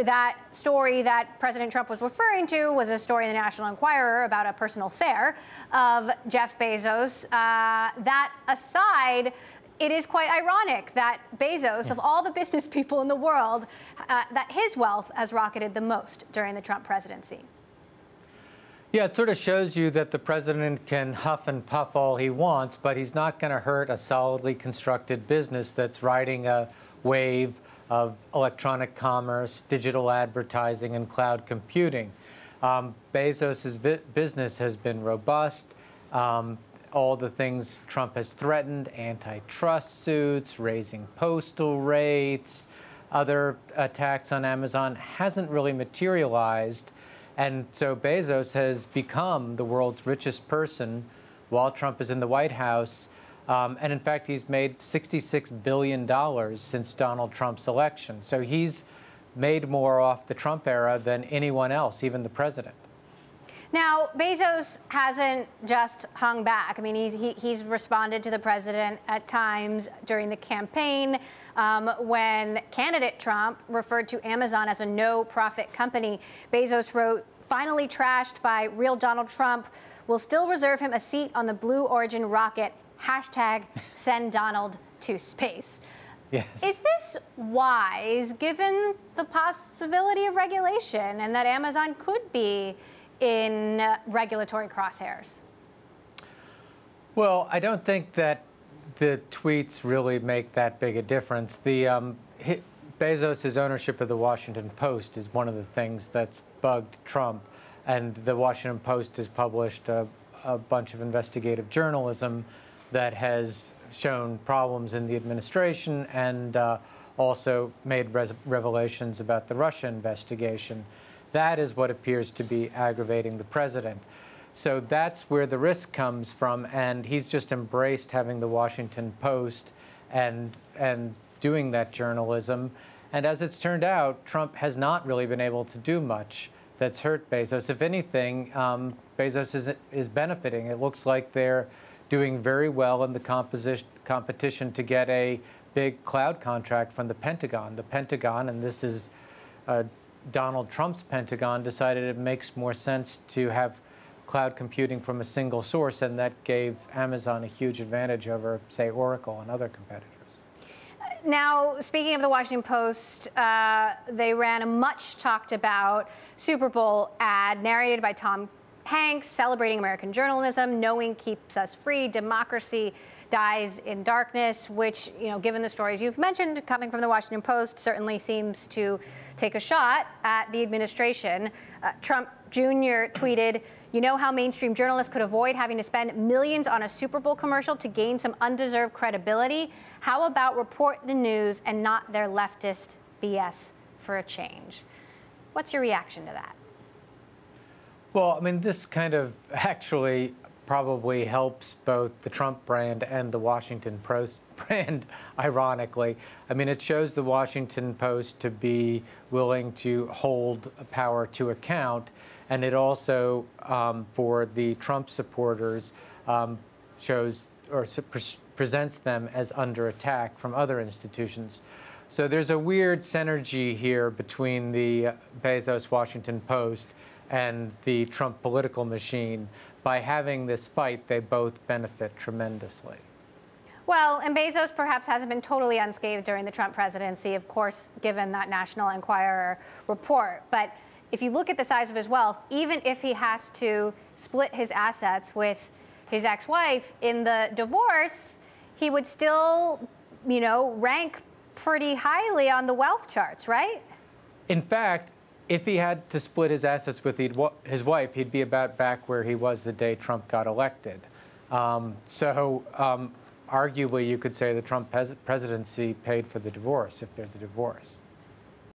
that story that President Trump was referring to was a story in the National Enquirer about a personal affair of Jeff Bezos. That aside, it is quite ironic that Bezos, of all the business people in the world, that his wealth has rocketed the most during the Trump presidency. Yeah, it sort of shows you that the president can huff and puff all he wants, but he's not going to hurt a solidly constructed business that's riding a wave of electronic commerce, digital advertising, and cloud computing. Bezos' business has been robust. All the things Trump has threatened, antitrust suits, raising postal rates, other attacks on Amazon, hasn't really materialized. And so Bezos has become the world's richest person while Trump is in the White House. And in fact, he's made $66 billion since Donald Trump's election. So he's made more off the Trump era than anyone else, even the president. Now, Bezos hasn't just hung back. I mean, he's responded to the president at times during the campaign when candidate Trump referred to Amazon as a no-profit company. Bezos wrote, "Finally trashed by real Donald Trump. Will still reserve him a seat on the Blue Origin rocket. Hashtag send Donald to space." Yes. Is this wise, given the possibility of regulation and that Amazon could be in regulatory crosshairs? Well, I don't think that the tweets really make that big a difference. Bezos' ownership of the Washington Post is one of the things that's bugged Trump. And the Washington Post has published a bunch of investigative journalism that has shown problems in the administration and also made revelations about the Russia investigation. That is what appears to be aggravating the president. So that's where the risk comes from, and he's just embraced having the Washington Post and doing that journalism. And as it's turned out, Trump has not really been able to do much that's hurt Bezos. If anything, Bezos is benefiting. It looks like they're doing very well in the competition to get a big cloud contract from the Pentagon. The Pentagon, and this is Donald Trump's Pentagon, decided it makes more sense to have cloud computing from a single source, and that gave Amazon a huge advantage over, say, Oracle and other competitors. Now, speaking of the Washington Post, they ran a much talked about Super Bowl ad narrated by Tom Hanks celebrating American journalism. Knowing keeps us free. Democracy dies in darkness, which, given the stories you've mentioned coming from the Washington Post, certainly seems to take a shot at the administration. Trump Jr. tweeted, "You know how mainstream journalists could avoid having to spend millions on a Super Bowl commercial to gain some undeserved credibility? How about report the news and not their leftist BS for a change?" What's your reaction to that? Well, I mean, this kind of actually probably helps both the Trump brand and the Washington Post brand, ironically. I mean, it shows the Washington Post to be willing to hold power to account, and it also, for the Trump supporters, shows or presents them as under attack from other institutions. So there's a weird synergy here between the Bezos Washington Post and the Trump political machine. By having this fight, they both benefit tremendously. Well, and Bezos perhaps hasn't been totally unscathed during the Trump presidency, of course, given that National Enquirer report. But if you look at the size of his wealth, even if he has to split his assets with his ex-wife in the divorce, he would still, rank pretty highly on the wealth charts, right? In fact, if he had to split his assets with his wife, he'd be about back where he was the day Trump got elected. Arguably, you could say the Trump presidency paid for the divorce, if there's a divorce.